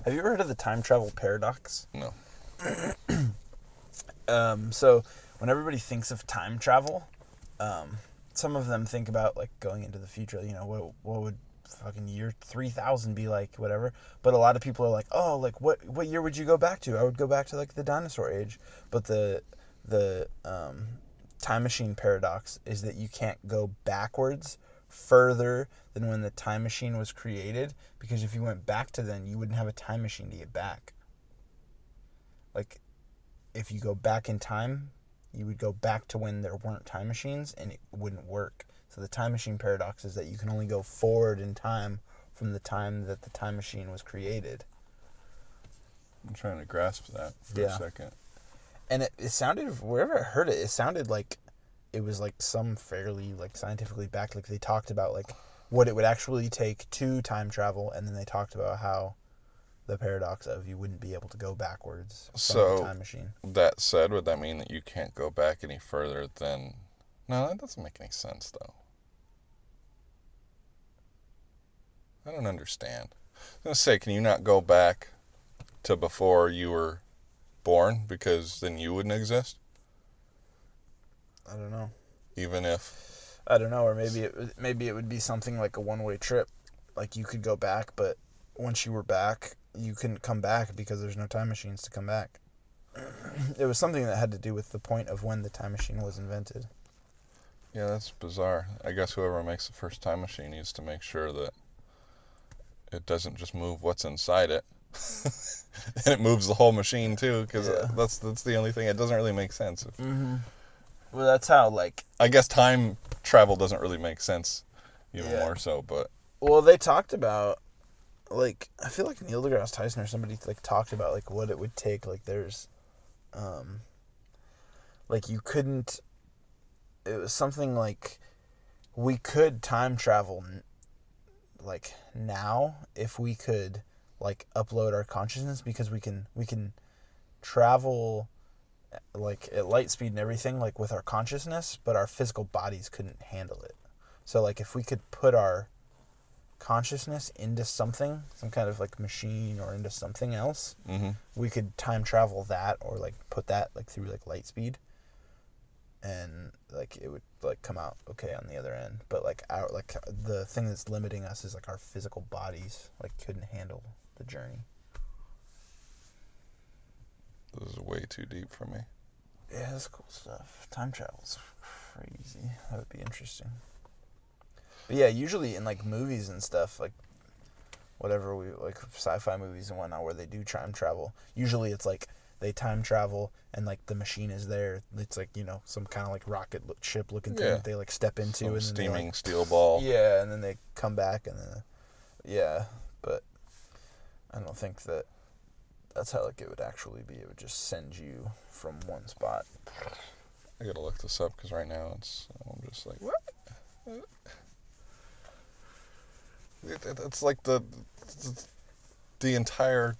Have you ever heard of the time travel paradox? No. So when everybody thinks of time travel, some of them think about like going into the future. You know, what would fucking year 3000 be like, whatever. But a lot of people are like, oh, like what year would you go back to? I would go back to like the dinosaur age. But the time machine paradox is that you can't go backwards further than when the time machine was created, because if you went back to then, you wouldn't have a time machine to get back. Like, if you go back in time, you would go back to when there weren't time machines, and it wouldn't work. So the time machine paradox is that you can only go forward in time from the time that the time machine was created. I'm trying to grasp that for a second. And it sounded, wherever I heard it, it sounded like it was like some fairly like scientifically backed, like they talked about like what it would actually take to time travel, and then they talked about how the paradox of you wouldn't be able to go backwards from the time machine. That said, would that mean that you can't go back any further than... No, that doesn't make any sense, though. I don't understand. I was going to say, can you not go back to before you were born, because then you wouldn't exist? I don't know. Even if... I don't know, or maybe it would be something like a one-way trip. Like you could go back, but once you were back, you couldn't come back because there's no time machines to come back. It was something that had to do with the point of when the time machine was invented. Yeah, that's bizarre. I guess whoever makes the first time machine needs to make sure that it doesn't just move what's inside it. And it moves the whole machine too, because that's the only thing. It doesn't really make sense. Well, that's how, like... I guess time travel doesn't really make sense even more so, but... Well, they talked about, like, I feel like Neil deGrasse Tyson or somebody, like, talked about, like, what it would take. Like, there's, like, you couldn't... It was something like, we could time travel, like, now, if we could, like, upload our consciousness, because we can travel... like at light speed and everything, like with our consciousness, but our physical bodies couldn't handle it. So like if we could put our consciousness into something, some kind of like machine or into something else, we could time travel that, or like put that like through like light speed, and like it would like come out okay on the other end. But like our like the thing that's limiting us is like our physical bodies like couldn't handle the journey. This is way too deep for me. Yeah, that's cool stuff. Time travel's crazy. That would be interesting. But yeah, usually in like movies and stuff, like whatever we like sci-fi movies and whatnot, where they do time travel, usually it's like they time travel and like the machine is there. It's like, you know, some kind of like rocket ship looking thing that they like step into, some and then steaming like, steel ball. Yeah, and then they come back, and then but I don't think that's how like it would actually be. It would just send you from one spot. I gotta look this up, because right now I'm just like, what? It's like the entire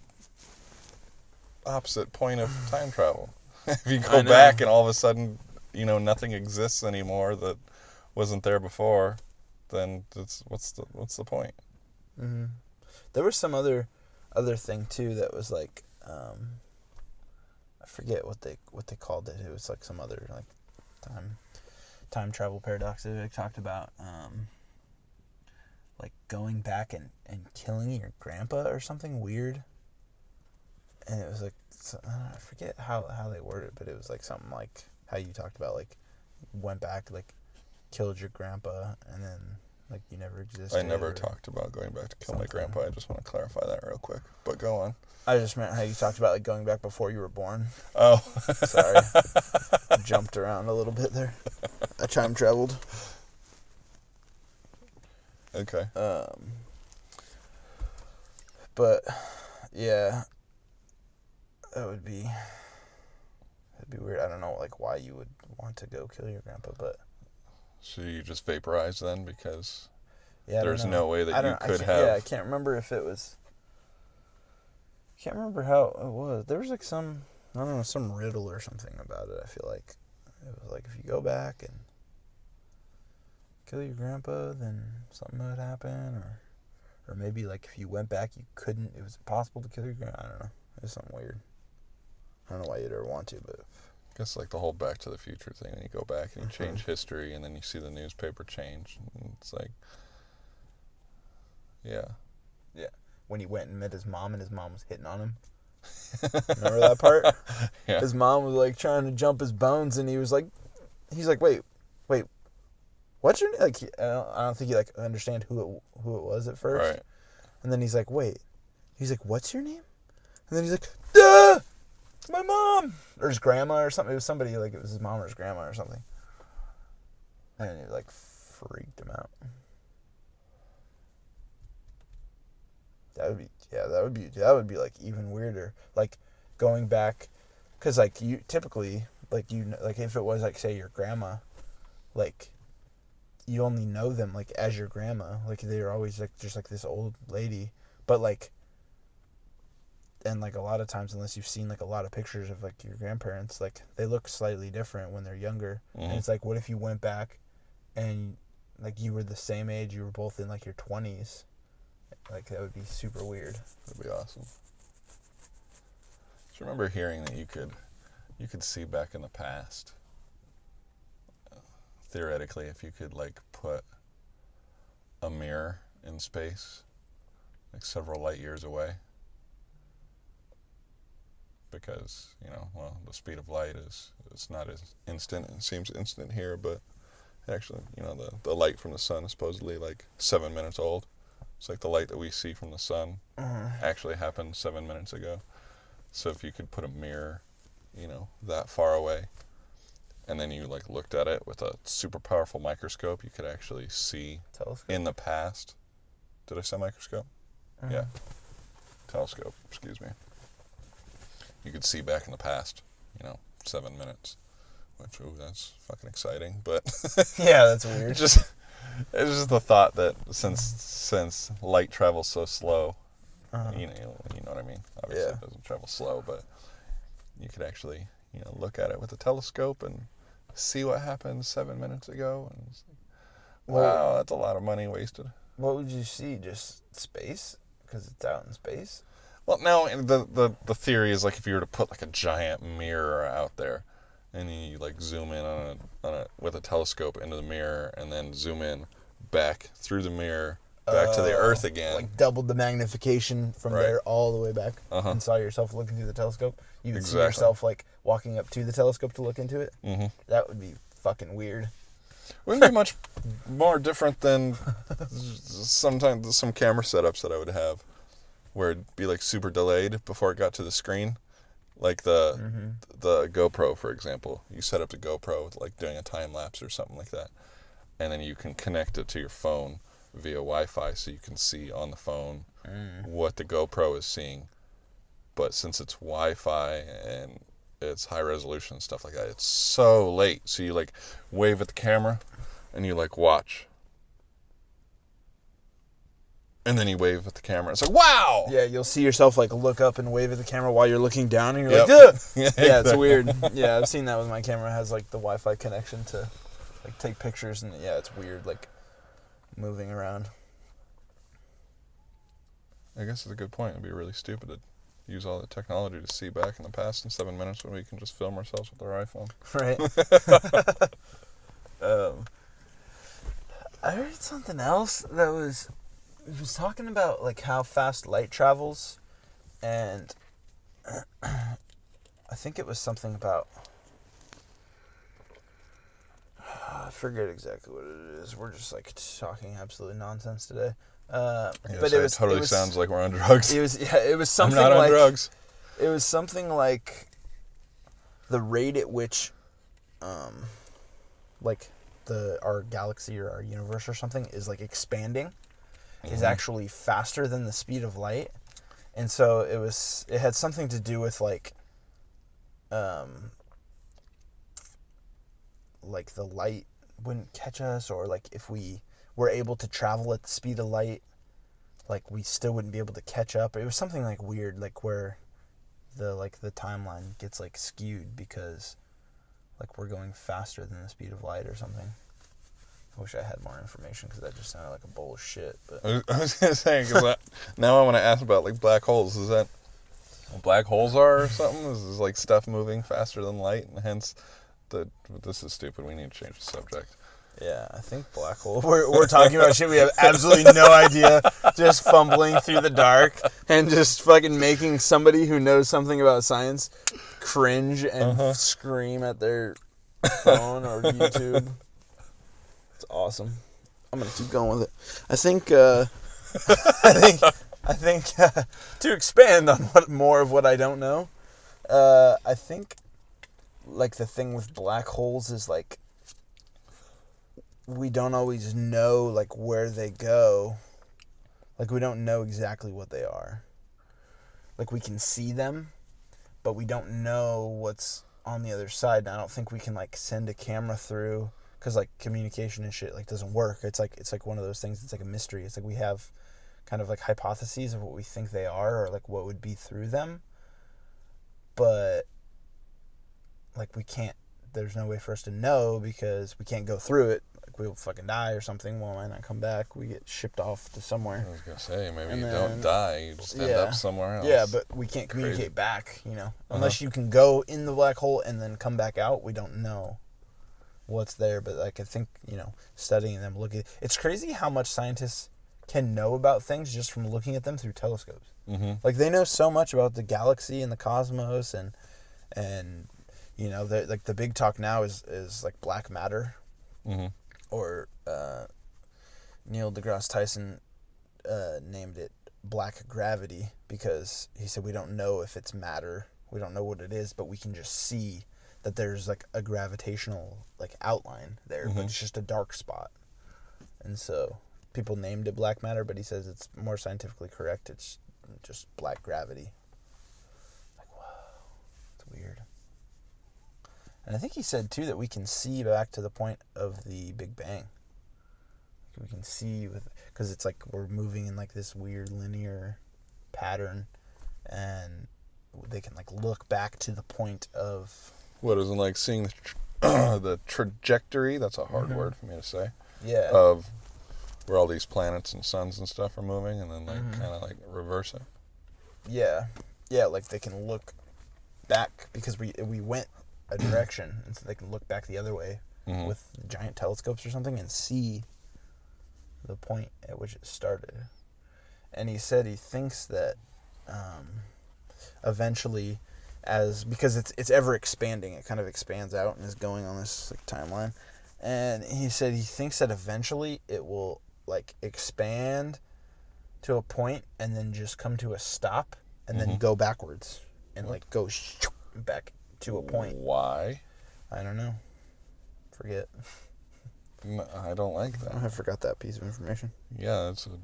opposite point of time travel. If you go back and all of a sudden, you know, nothing exists anymore that wasn't there before, then what's the point? Mm-hmm. There was some other thing too that was like, I forget what they called it. It was like some other like time travel paradox that they talked about, like going back and killing your grandpa or something weird. And it was like, I forget how they worded it, but it was like something like how you talked about, like went back, like killed your grandpa, and then like you never existed. I never talked about going back to kill my grandpa. I just want to clarify that real quick. But go on. I just meant how you talked about like going back before you were born. Oh. Sorry. I jumped around a little bit there. I time traveled. Okay. But yeah, it'd be weird. I don't know like why you would want to go kill your grandpa, but so you just vaporize then, because there's no way that you could have. Yeah, I can't remember if it was. I can't remember how it was. There was like some, I don't know, some riddle or something about it. I feel like it was like if you go back and kill your grandpa, then something would happen, Or maybe like if you went back, you couldn't. It was impossible to kill your grandma. I don't know. It was something weird. I don't know why you'd ever want to, but I guess like the whole Back to the Future thing, and you go back and you change history, and then you see the newspaper change. And it's like, yeah. When he went and met his mom, and his mom was hitting on him. Remember that part? Yeah. His mom was like trying to jump his bones, and he's like, wait, what's your name? Like, I don't think he like understand who it was at first. Right. And then he's like, wait. He's like, what's your name? And then he's like, duh! It's my mom! Or his grandma or something. It was somebody, like, it was his mom or his grandma or something. And it, like, freaked him out. That would be, like, even weirder. Like, going back, because, like, you, typically, like, like, if it was, like, say, your grandma, like, you only know them, like, as your grandma. Like, they're always, like, just, like, this old lady. But, like, and, like, a lot of times, unless you've seen, like, a lot of pictures of, like, your grandparents, like, they look slightly different when they're younger. Mm-hmm. And it's like, what if you went back and, like, you were the same age, you were both in, like, your 20s? Like, that would be super weird. That'd be awesome. Just remember hearing that you could see back in the past. Theoretically, if you could, like, put a mirror in space, like several light years away, because, well, the speed of light it's not as instant. It seems instant here, but actually, the light from the sun is supposedly like 7 minutes old. It's like the light that we see from the sun actually happened 7 minutes ago. So if you could put a mirror, that far away, and then you like looked at it with a super powerful microscope, you could actually see Telescope. in the past. Did I say microscope? Yeah. Telescope, excuse me. You could see back in the past, 7 minutes. Which, that's fucking exciting, but Yeah, that's weird. It's just the thought that since light travels so slow, you know what I mean. Obviously, it doesn't travel slow, but you could actually look at it with a telescope and see what happened 7 minutes ago, and it's like, wow, that's a lot of money wasted. What would you see? Just space? Because it's out in space? Well, no, the theory is like if you were to put like a giant mirror out there, and you like zoom in on it with a telescope into the mirror, and then zoom in back through the mirror back to the Earth again. Like doubled the magnification from there all the way back, and saw yourself looking through the telescope. You could see yourself like walking up to the telescope to look into it. Mm-hmm. That would be fucking weird. Wouldn't be much more different than sometimes some camera setups that I would have, where it'd be like super delayed before it got to the screen. Like the GoPro, for example. You set up the GoPro with like doing a time lapse or something like that. And then you can connect it to your phone via Wi-Fi, so you can see on the phone what the GoPro is seeing. But since it's Wi-Fi and it's high resolution and stuff like that, it's so late. So you like wave at the camera and you like watch. And then you wave at the camera. It's like, wow! Yeah, you'll see yourself like look up and wave at the camera while you're looking down, and you're like, ugh! Yeah, it's weird. Yeah, I've seen that with my camera. It has like the Wi-Fi connection to like take pictures, and yeah, it's weird, like moving around. I guess it's a good point. It'd be really stupid to use all the technology to see back in the past in 7 minutes when we can just film ourselves with our iPhone. Right. I heard something else that was talking about like how fast light travels, and I think it was something about I forget exactly what it is. We're just like talking absolute nonsense today. But it totally sounds like we're on drugs. It was something I'm not like on drugs. It was something like the rate at which like our galaxy or our universe or something is like expanding is actually faster than the speed of light. And so it had something to do with like the light wouldn't catch us, or like if we were able to travel at the speed of light, like we still wouldn't be able to catch up. It was something like weird, like where the timeline gets like skewed because like we're going faster than the speed of light or something. I wish I had more information because that just sounded like a bowl of shit. But I was gonna say, because now I want to ask about like black holes. Is that what black holes are or something? Is this like stuff moving faster than light, and hence this is stupid. We need to change the subject. yeah, I think black hole. We're talking about shit we have absolutely no idea. Just fumbling through the dark and just fucking making somebody who knows something about science cringe and scream at their phone or YouTube. It's awesome. I'm gonna keep going with it. I think to expand on more of what I don't know. I think like the thing with black holes is like we don't always know like where they go. Like we don't know exactly what they are. Like we can see them, but we don't know what's on the other side. And I don't think we can like send a camera through because like communication and shit like doesn't work. It's like one of those things. It's like a mystery. It's like we have kind of like hypotheses of what we think they are or like what would be through them, but like we can't. There's no way for us to know because we can't go through it. Like we'll fucking die or something. Well, might not come back. We get shipped off to somewhere. I was gonna say maybe And you then- don't die. You just end up somewhere else. Yeah, but we can't communicate back. You know, unless you can go in the black hole and then come back out. We don't know what's there. But like I think studying them, it's crazy how much scientists can know about things just from looking at them through telescopes. Mm-hmm. Like they know so much about the galaxy and the cosmos and like the big talk now is like black matter, or Neil deGrasse Tyson named it black gravity because he said we don't know if it's matter, we don't know what it is, but we can just see that there's like a gravitational like outline there, but it's just a dark spot, and so people named it black matter, but he says it's more scientifically correct. It's just black gravity. Like, wow, it's weird. And I think he said too that we can see back to the point of the Big Bang. We can see because it's like we're moving in like this weird linear pattern, and they can like look back to the point of what isn't like seeing the trajectory. That's a hard word for me to say. Yeah. Of where all these planets and suns and stuff are moving, and then like kind of like reverse it. Yeah, yeah. Like they can look back because we went a direction, and so they can look back the other way with giant telescopes or something and see the point at which it started. And he said he thinks that eventually, because it's ever expanding, it kind of expands out and is going on this like timeline. And he said he thinks that eventually it will like expand to a point and then just come to a stop and then go backwards and like go back to a point. Why? I don't know. Forget. I don't like that. I forgot that piece of information. Yeah, it's an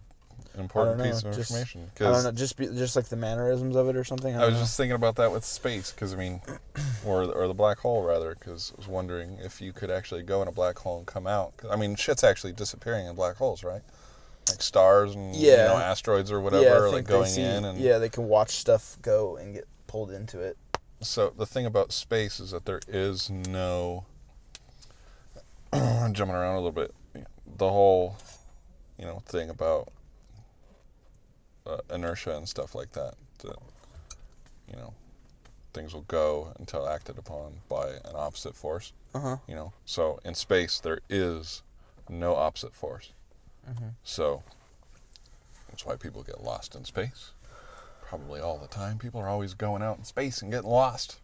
important piece of information. I don't know, just like the mannerisms of it or something. I was just thinking about that with space, because I mean, or the black hole rather, because I was wondering if you could actually go in a black hole and come out. I mean, shit's actually disappearing in black holes, right? Like stars and asteroids or whatever, like going in and they can watch stuff go and get pulled into it. So the thing about space is that there is no jumping around a little bit. The whole, thing about inertia and stuff like that. That things will go until acted upon by an opposite force. So in space there is no opposite force. So that's why people get lost in space. Probably all the time. People are always going out in space and getting lost.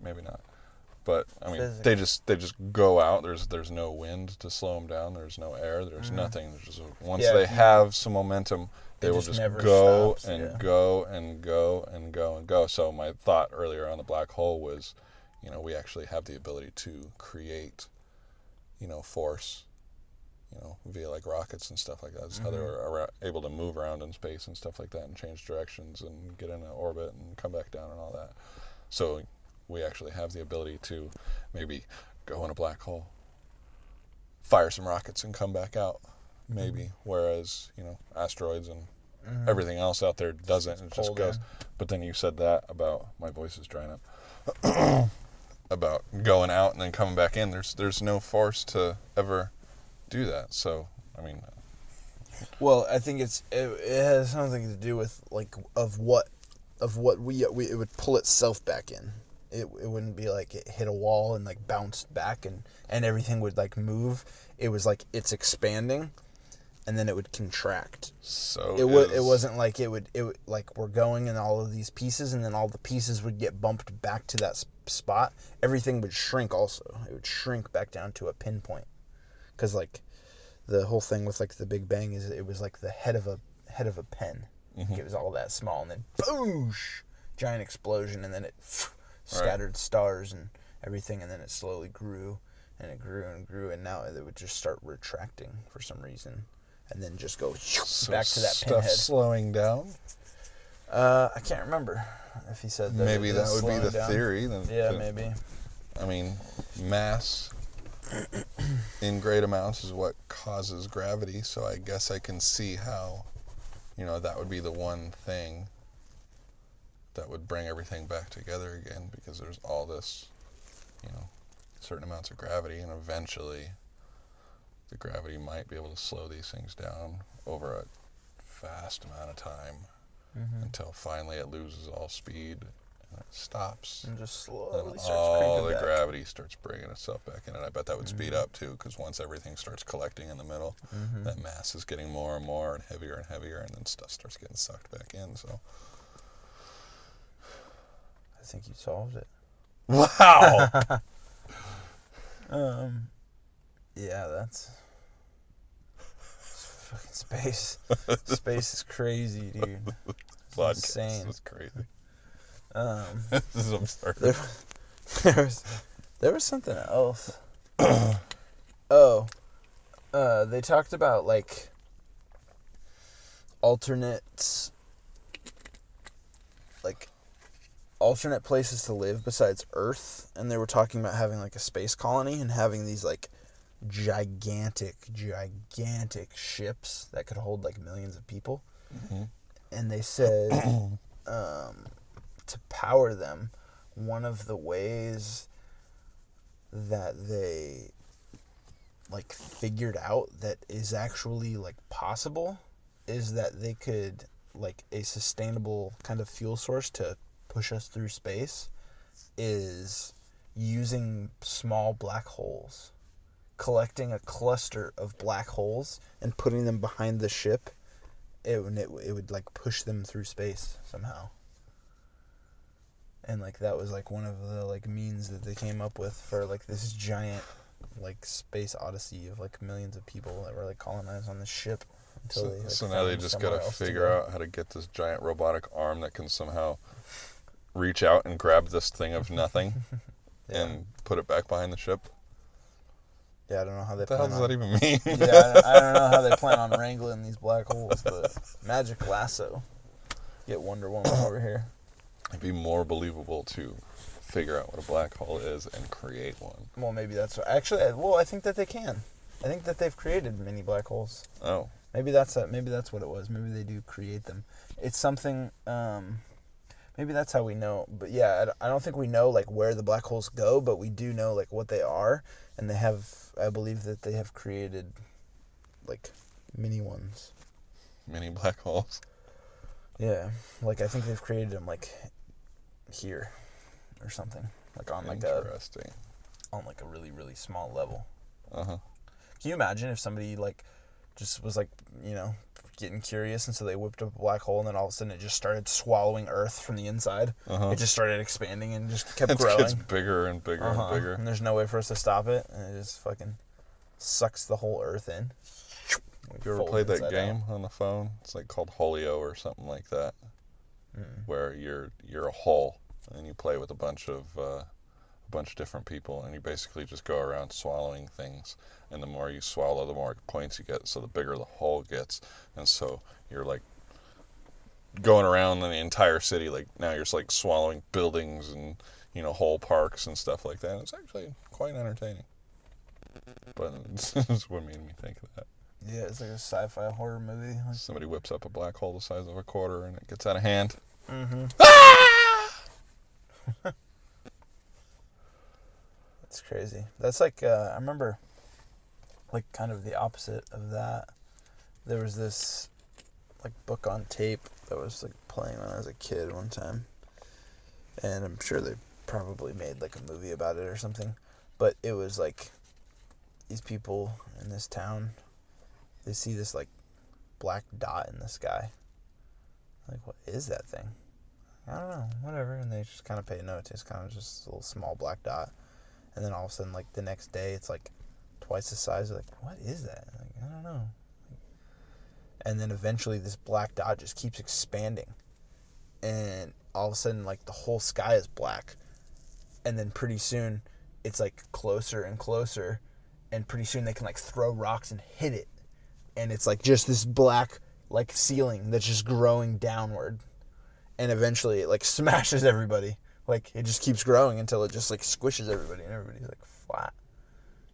Maybe not, but I mean, they just go out. There's no wind to slow them down. There's no air. There's nothing. There's just once they have some momentum, they will just go and go and go and go and go. So my thought earlier on the black hole was, we actually have the ability to create, force. Via like rockets and stuff like that. That's how they're able to move around in space and stuff like that and change directions and get in an orbit and come back down and all that. So we actually have the ability to maybe go in a black hole, fire some rockets and come back out, maybe. Whereas, asteroids and everything else out there doesn't. It just goes. But then you said that about, my voice is drying up. about going out and then coming back in. There's no force to ever do that. So, I mean, Well, I think it has something to do with like of what we it would pull itself back in. It wouldn't be like it hit a wall and like bounced back and everything would like move. It was like it's expanding, and then it would contract. so It wasn't like it would like we're going in all of these pieces, and then all the pieces would get bumped back to that spot. Everything would shrink also. It would shrink back down to a pinpoint, because like the whole thing with like the Big Bang is it was like the head of a pen. Mm-hmm. It was all that small, and then boosh, giant explosion, and then it scattered stars and everything, and then it slowly grew, and it grew and grew, and now it would just start retracting for some reason, and then just go back to that stuff pinhead. slowing down. I can't remember if he said that. Maybe that would be the down. theory. Yeah, maybe. I mean, mass in great amounts is what causes gravity, so I guess I can see how, that would be the one thing that would bring everything back together again, because there's all this, certain amounts of gravity, and eventually the gravity might be able to slow these things down over a fast amount of time, until finally it loses all speed and it stops. And just slowly And starts all the cranking back. gravity starts bringing itself back in, and I bet that would speed up too, because once everything starts collecting in the middle, that mass is getting more and more and heavier, and then stuff starts getting sucked back in. So, I think you solved it. wow. Yeah, that's fucking space. Space is crazy, dude. It's insane. This is crazy. This is absurd. There was something else. They talked about like alternate places to live besides Earth, and they were talking about having like a space colony and having these like gigantic ships that could hold like millions of people. And they said to power them, one of the ways that they like figured out that is actually like possible is that they could like a sustainable kind of fuel source to push us through space is using small black holes, collecting a cluster of black holes and putting them behind the ship. It would like push them through space somehow. And like that was like one of the like means that they came up with for like this giant like space odyssey of like millions of people that were like colonized on the ship until they like, so now they just gotta figure out how to get this giant robotic arm that can somehow reach out and grab this thing of nothing and put it back behind the ship. Yeah, I don't know how they What the hell does that even mean? Yeah, I don't know how they plan on wrangling these black holes, but magic lasso. Get Wonder Woman over here. It'd be more believable to figure out what a black hole is and create one. Well, maybe that's what, actually. Well, I think that they can. I think that they've created mini black holes. Oh, maybe that's what it was. Maybe they do create them. It's something. Maybe that's how we know. But yeah, I don't think we know like where the black holes go, but we do know like what they are, and they have. I believe that they have created like mini ones. Mini black holes. Yeah, like I think they've created them like here or something, like on like a really really small level. Can you imagine if somebody like just was like getting curious, and so they whipped up a black hole, and then all of a sudden it just started swallowing Earth from the inside. It just started expanding and just kept growing. It gets bigger and bigger and bigger. And there's no way for us to stop it, and it just fucking sucks the whole Earth in. You ever played that game on the phone? It's like called Holio or something like that, where you're a hole and you play with a bunch of different people, and you basically just go around swallowing things, and the more you swallow, the more points you get, so the bigger the hole gets, and so you're like going around in the entire city, like now you're just like swallowing buildings and whole parks and stuff like that. And it's actually quite entertaining, but it's what made me think of that. Yeah, it's like a sci-fi horror movie. Somebody whips up a black hole the size of a quarter, and it gets out of hand. It's crazy. That's like I remember, like kind of the opposite of that. There was this like book on tape that was like playing when I was a kid one time, and I'm sure they probably made like a movie about it or something. But it was like these people in this town, they see this like black dot in the sky. Like, what is that thing? I don't know, whatever. And they just kind of pay no attention. It's kind of just a little small black dot. And then all of a sudden, like the next day, it's like twice the size. They're like, what is that? Like, I don't know. And then eventually, this black dot just keeps expanding. And all of a sudden, like the whole sky is black. And then pretty soon, it's like closer and closer. And pretty soon, they can like throw rocks and hit it. And it's like just this black like ceiling that's just growing downward. And eventually, it like smashes everybody. Like, it just keeps growing until it just like squishes everybody, and everybody's like flat.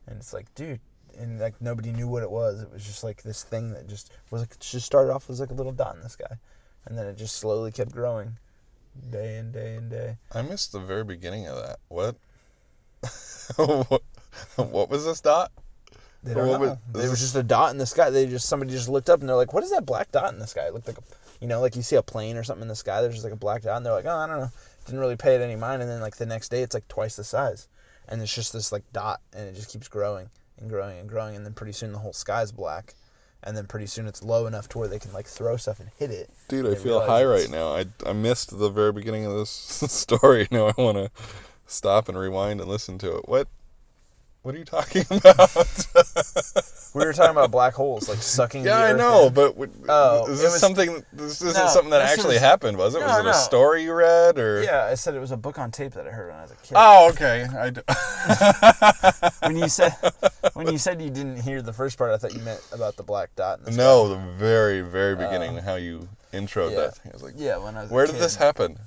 And it's like, dude, and like nobody knew what it was. It was just like this thing that just was like, just started off as like a little dot in the sky, and then it just slowly kept growing, day and day and day. I missed the very beginning of that. What? What was this dot? They don't know. It was just a dot in the sky. Somebody just looked up and they're like, what is that black dot in the sky? It looked like like you see a plane or something in the sky. There's just like a black dot, and they're like, oh, I don't know. Didn't really pay it any mind. And then like the next day, it's like twice the size, and it's just this like dot, and it just keeps growing and growing and growing, and then pretty soon the whole sky's black, and then pretty soon it's low enough to where they can like throw stuff and hit it. Dude, I feel high right now. I missed the very beginning of this story. Now I want to stop and rewind and listen to it. What are you talking about? We were talking about black holes, like sucking. Yeah, the I earth know, in. but is this something? This isn't something that actually happened, was it? No, Was it a story you read, or? Yeah, I said it was a book on tape that I heard when I was a kid. Oh, okay. When you said you didn't hear the first part, I thought you meant about the black dot in the sky. No, the very, very beginning, how you introed that thing. I was like, yeah, when I was where a did kid. this happen?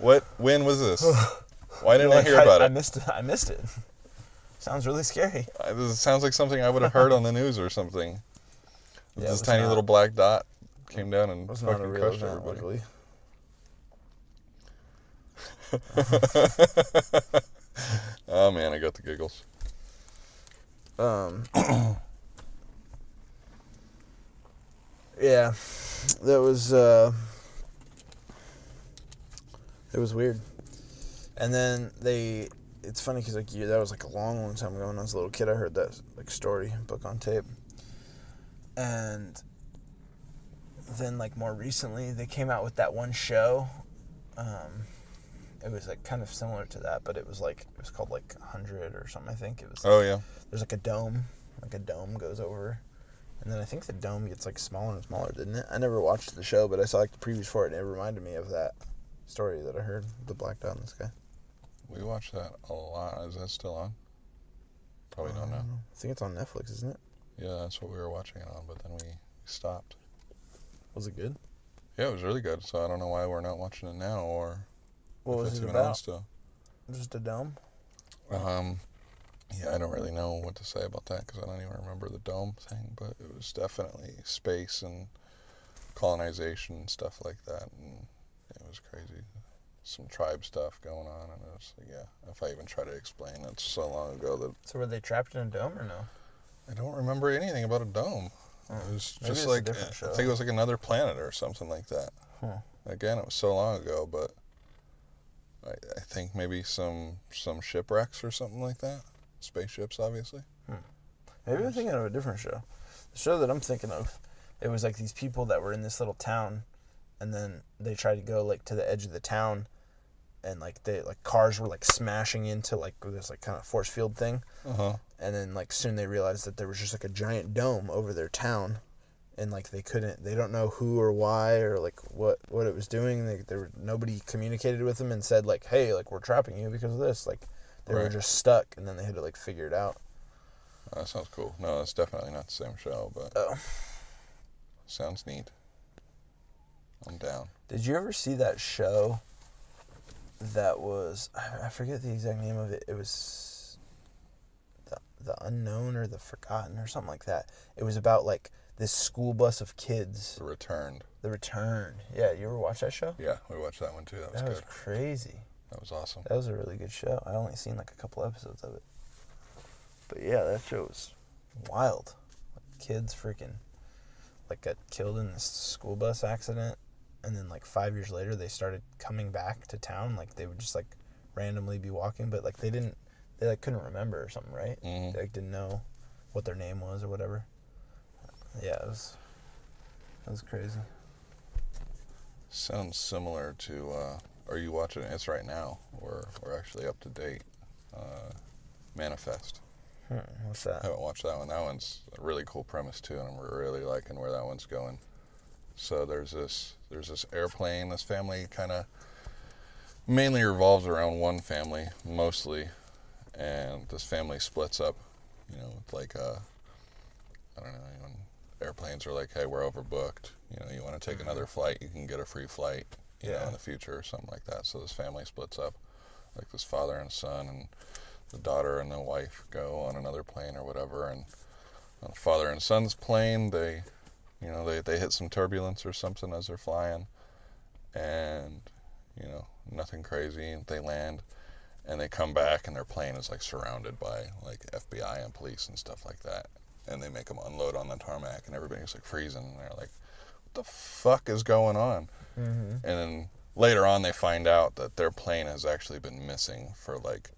When was this? Why didn't I hear about it? I missed it. Sounds really scary. This sounds like something I would have heard on the news or something. Yeah, this tiny little black dot came down and fucking crushed everybody. Oh man, I got the giggles. Yeah, that was it was weird. And then it's funny because like that was like a long time ago when I was a little kid. I heard that like story book on tape, and then like more recently they came out with that one show. It was like kind of similar to that, but it was called like 100 or something. I think it was. Oh yeah. There's like a dome goes over, and then I think the dome gets like smaller and smaller, didn't it? I never watched the show, but I saw like the previews for it, and it reminded me of that story that I heard, the black dot in the sky. We watched that a lot. Is that still on? Probably don't know. I think it's on Netflix, isn't it? Yeah, that's what we were watching it on, but then we stopped. Was it good? Yeah, it was really good. So I don't know why we're not watching it now, or what was it's it even about? on still. Just a dome? Yeah, I don't really know what to say about that because I don't even remember the dome thing, but it was definitely space and colonization and stuff like that, and it was crazy. Some tribe stuff going on, and it was like, yeah, if I even try to explain it, it's so long ago that... So were they trapped in a dome or no? I don't remember anything about a dome. It was Maybe just it's like, a different show. I think it was like another planet or something like that. Huh. Again, it was so long ago, but I think maybe some shipwrecks or something like that. Spaceships, obviously. Maybe I'm thinking of a different show. The show that I'm thinking of, it was like these people that were in this little town, and then they tried to go like to the edge of the town, and like cars were like smashing into like this like kind of force field thing. And then like soon they realized that there was just like a giant dome over their town, and like they don't know who or why or like what it was doing. Nobody communicated with them and said like, hey, like we're trapping you because of this. Like they were just stuck, and then they had to like figure it out. Oh, that sounds cool. No, that's definitely not the same show, but sounds neat. I'm down. Did you ever see that show that was, I forget the exact name of it. It was the Unknown or the Forgotten or something like that. It was about like this school bus of kids. The Returned. The Returned. Yeah, you ever watch that show? Yeah, we watched that one too. That was good. That was crazy. That was awesome. That was a really good show. I only seen like a couple episodes of it. But yeah, that show was wild. Like, kids freaking like got killed in this school bus accident, and then like 5 years later they started coming back to town. Like they would just like randomly be walking, but like they like couldn't remember or something, right? Mm-hmm. They like didn't know what their name was or whatever. Yeah, it was crazy. Sounds similar to, are you watching it? It's right now. We're actually up to date. Manifest. What's that? I haven't watched that one. That one's a really cool premise too, and I'm really liking where that one's going. So there's this airplane. This family kind of mainly revolves around one family mostly, and this family splits up. You know, it's like I don't know. When airplanes are like, hey, we're overbooked. You know, you want to take another flight, you can get a free flight. You know, in the future or something like that. So this family splits up, like this father and son, and the daughter and the wife go on another plane or whatever. And on the father and son's plane, they hit some turbulence or something as they're flying, and you know, nothing crazy. And they land, and they come back, and their plane is like surrounded by like FBI and police and stuff like that. And they make them unload on the tarmac, and everybody's like freezing, and they're like, "What the fuck is going on?" Mm-hmm. And then later on, they find out that their plane has actually been missing for like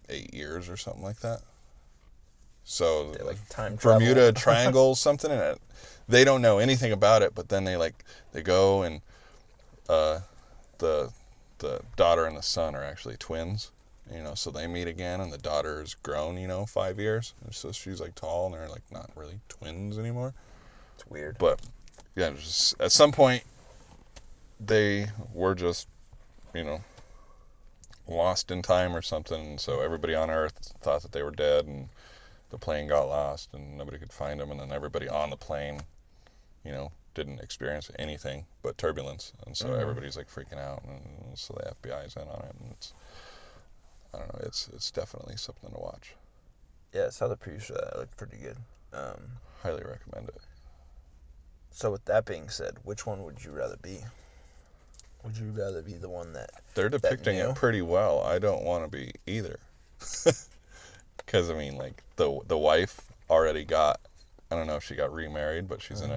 8 years or something like that. So like time travel. Bermuda Triangle something, and they don't know anything about it. But then they go, and the daughter and the son are actually twins. You know, so they meet again, and the daughter's grown, 5 years, and so she's like tall, and they're like not really twins anymore. It's weird. But yeah, just at some point they were just, lost in time or something. So everybody on Earth thought that they were dead, and the plane got lost, and nobody could find them. And then everybody on the plane, didn't experience anything but turbulence, and so everybody's like freaking out, and so the FBI's in on it, and I don't know, it's definitely something to watch. Yeah, I saw the preview for that. It looked pretty good. Highly recommend it. So with that being said, which one would you rather be? Would you rather be the one that... They're depicting it pretty well. I don't want to be either. Because, I mean, like, the wife already got... I don't know if she got remarried, but she's in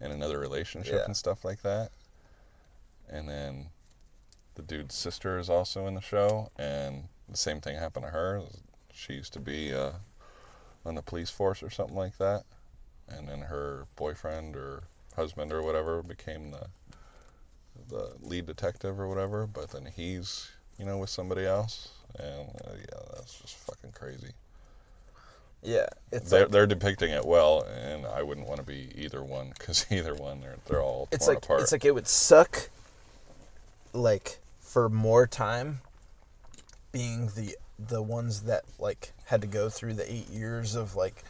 another relationship and stuff like that. And then the dude's sister is also in the show, and the same thing happened to her. She used to be on the police force or something like that. And then her boyfriend or husband or whatever became the lead detective or whatever, but then he's, with somebody else, and that's just fucking crazy. Yeah, they're depicting it well, and I wouldn't want to be either one, because either one, they're all torn apart. It's like it would suck, like, for more time being the ones that, like, had to go through the 8 years of, like,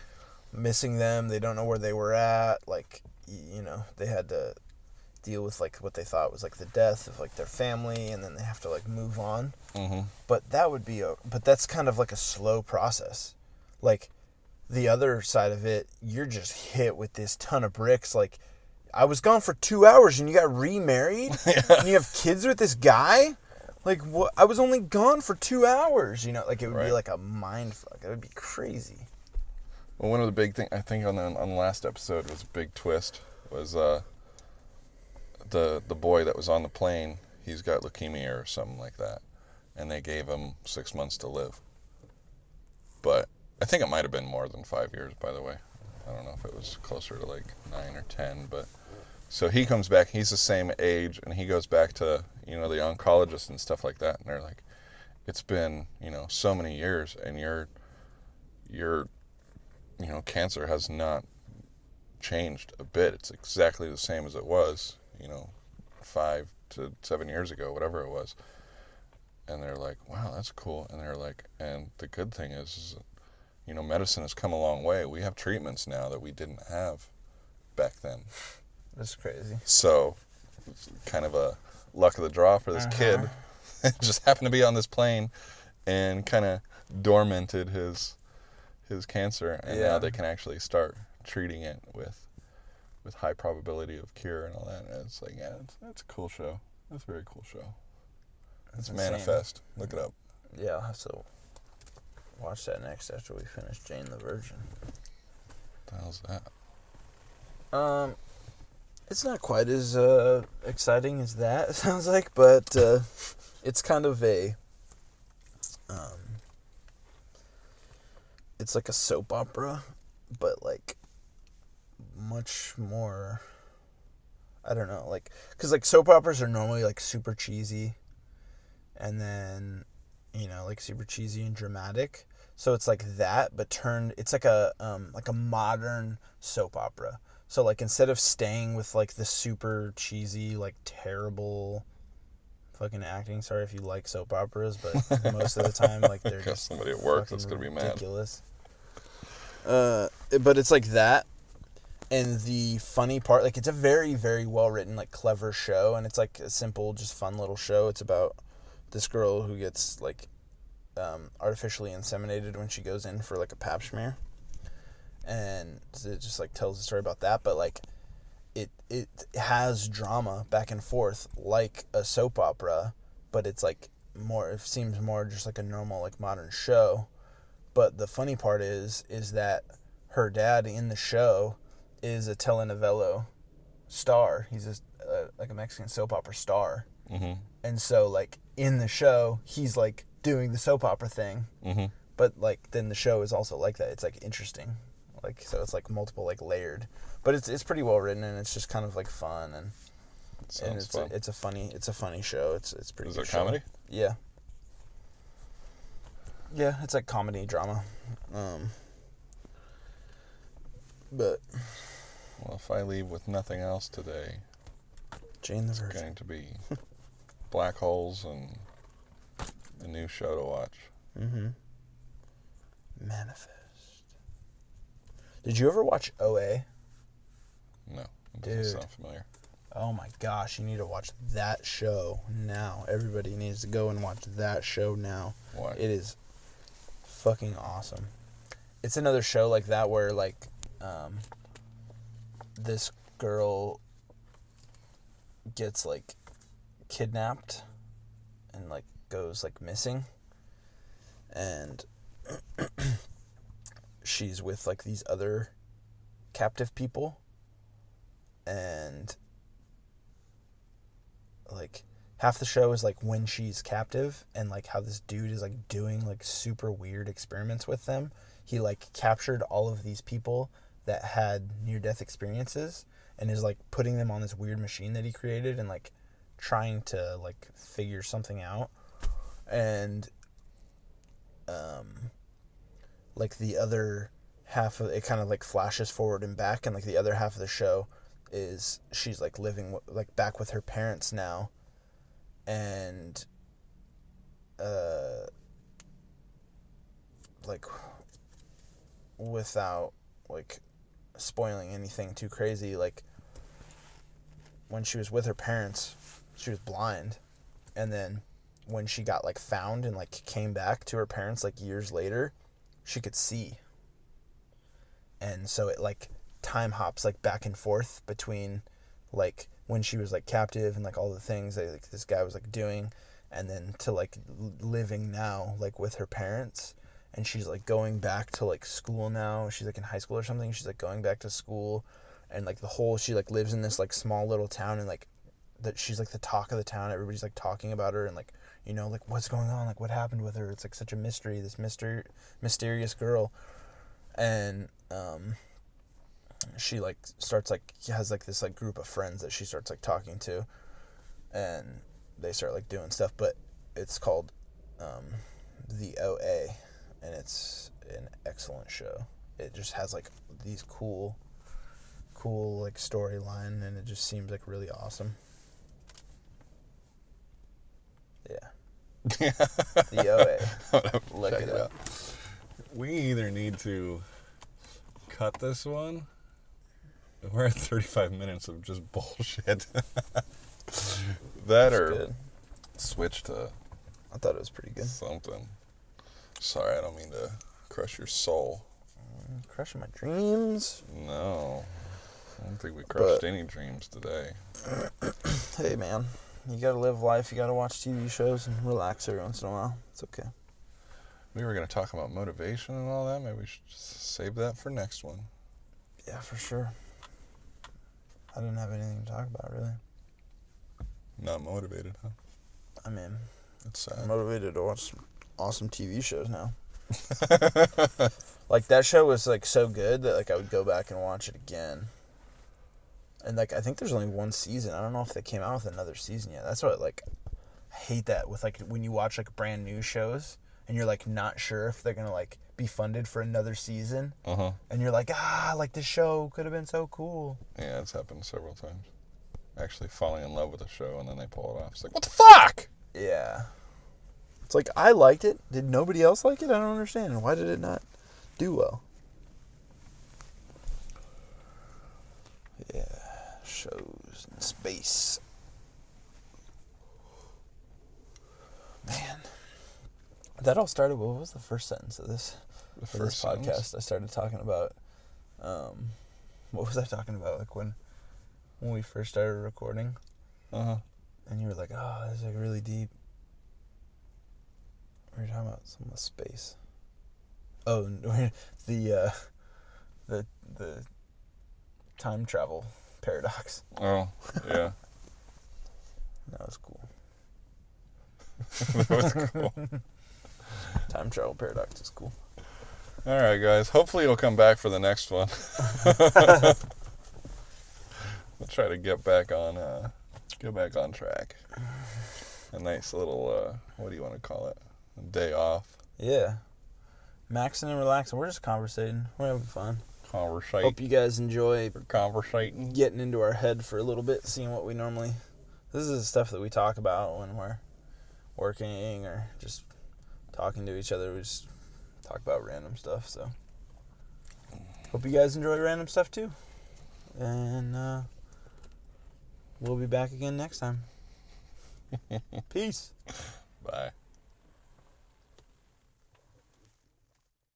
missing them. They don't know where they were at. Like, they had to deal with, like, what they thought was, like, the death of, like, their family, and then they have to, like, move on. Mm-hmm. But but that's kind of like a slow process. Like, the other side of it, you're just hit with this ton of bricks. Like, I was gone for 2 hours and you got remarried and you have kids with this guy. Like, what? I was only gone for 2 hours. Like, it would be like a mind fuck. It would be crazy. Well, one of the big things I think on the last episode was a big twist was the boy that was on the plane. He's got leukemia or something like that, and they gave him 6 months to live. But I think it might have been more than 5 years, by the way. I don't know if it was closer to like 9 or 10, but so he comes back. He's the same age, and he goes back to the oncologist and stuff like that, and they're like, it's been so many years, and your cancer has not changed a bit. It's exactly the same as it was 5 to 7 years ago, whatever it was. And they're like, wow, that's cool. And they're like, and the good thing is medicine has come a long way. We have treatments now that we didn't have back then. That's crazy. So it's kind of a luck of the draw for this kid. Just happened to be on this plane and kind of dormanted his cancer, and now they can actually start treating it with high probability of cure and all that. And it's like, that's a cool show. That's a very cool show. It's Manifest. Look it up. Yeah, so watch that next after we finish Jane the Virgin. What the hell's that? It's not quite as exciting as that, it sounds like, but it's kind of a it's like a soap opera, but like much more, I don't know, like, because like soap operas are normally like super cheesy, and then, you know, like super cheesy and dramatic. So it's like that, but it's like a modern soap opera. So like instead of staying with like the super cheesy, like terrible fucking acting, sorry if you like soap operas, but most of the time like they're Got just somebody at work that's fucking gonna be mad. ridiculous. But it's like that. And the funny part, like, it's a very, very well-written, like, clever show, and it's, like, a simple, just fun little show. It's about this girl who gets, like, artificially inseminated when she goes in for, like, a pap smear. And it just, like, tells a story about that, but, like, it has drama back and forth, like a soap opera, but it's, like, more, it seems more just like a normal, like, modern show. But the funny part is that her dad in the show is a telenovela star. He's just like a Mexican soap opera star. Mm-hmm. And so, like, in the show, he's, like, doing the soap opera thing. Mm-hmm. But, like, then the show is also like that. It's, like, interesting. Like, so it's, like, multiple, like, layered. But it's pretty well written, and it's just kind of, like, fun. And Sounds fun. It's a funny show. It's pretty good. Is it comedy? Show. Yeah. Yeah, it's like comedy drama. But Well, if I leave with nothing else today, Jane the it's Virgin. going to be black holes and a new show to watch. Mm-hmm. Manifest. Did you ever watch OA? No, it Dude. doesn't sound familiar. Oh my gosh, you need to watch that show now. Everybody needs to go and watch that show now. Why? It is fucking awesome. It's another show like that where, like, this girl gets, like, kidnapped and, like, goes, like, missing. And she's with, like, these other captive people. And, like, half the show is, like, when she's captive and, like, how this dude is, like, doing, like, super weird experiments with them. He, like, captured all of these people that had near-death experiences and is, like, putting them on this weird machine that he created and, like, trying to, like, figure something out. And, like, the other half of it kind of, like, flashes forward and back, and, like, the other half of the show is she's, like, living, like, back with her parents now, and, like, without, like, spoiling anything too crazy, like, when she was with her parents, she was blind, and then when she got, like, found and, like, came back to her parents, like, years later, she could see. And so it, like, time hops, like, back and forth between, like, when she was, like, captive and, like, all the things that, like, this guy was, like, doing, and then to, like, living now, like, with her parents. And she's, like, going back to, like, school now. She's, like, in high school or something. She's, like, going back to school. And, like, she, like, lives in this, like, small little town. And, like, that she's, like, the talk of the town. Everybody's, like, talking about her. And, like, you know, like, what's going on? Like, what happened with her? It's, like, such a mystery. This mysterious girl. And, she, like, starts, like, has, like, this, like, group of friends that she starts, like, talking to. And they start, like, doing stuff. But it's called, The OA. And it's an excellent show. It just has, like, these cool, like, storyline, and it just seems, like, really awesome. Yeah. The OA. Look it up. We either need to cut this one. We're at 35 minutes of just bullshit. That or Good. switch to I thought it was pretty good. something. Sorry, I don't mean to crush your soul. Crushing my dreams. No. I don't think we crushed any dreams today. Hey, man. You gotta live life. You gotta watch TV shows and relax every once in a while. It's okay. We were going to talk about motivation and all that. Maybe we should just save that for next one. Yeah, for sure. I didn't have anything to talk about, really. Not motivated, huh? I mean, It's I'm sad. motivated to watch some awesome TV shows now. Like, that show was, like, so good that, like, I would go back and watch it again. And, like, I think there's only one season. I don't know if they came out with another season yet. That's what, like, I hate that with, like, when you watch, like, brand new shows and you're, like, not sure if they're going to, like, be funded for another season. Uh-huh. And you're like, like, this show could have been so cool. Yeah, it's happened several times. Actually falling in love with a show and then they pull it off. It's like, what the fuck? Yeah. It's like, I liked it. Did nobody else like it? I don't understand. Why did it not do well? Yeah. Shows in space. Man. That all started, what was the first sentence of this? The For this first podcast, sentence? I started talking about, what was I talking about? Like when we first started recording, Uh-huh. and you were like, "Oh, this is like really deep." We were talking about some of the space. Oh, the time travel paradox. Oh, yeah. That was cool. That was cool. Time travel paradox is cool. All right, guys. Hopefully you'll come back for the next one. We'll try to get back on track. A nice little, what do you want to call it? A day off. Yeah. Maxing and relaxing. We're just conversating. We're having fun. Conversate. Hope you guys enjoy Conversating. getting into our head for a little bit, seeing what we normally... This is the stuff that we talk about when we're working or just talking to each other. We just talk about random stuff, so... Hope you guys enjoy random stuff, too. And, we'll be back again next time. Peace. Bye.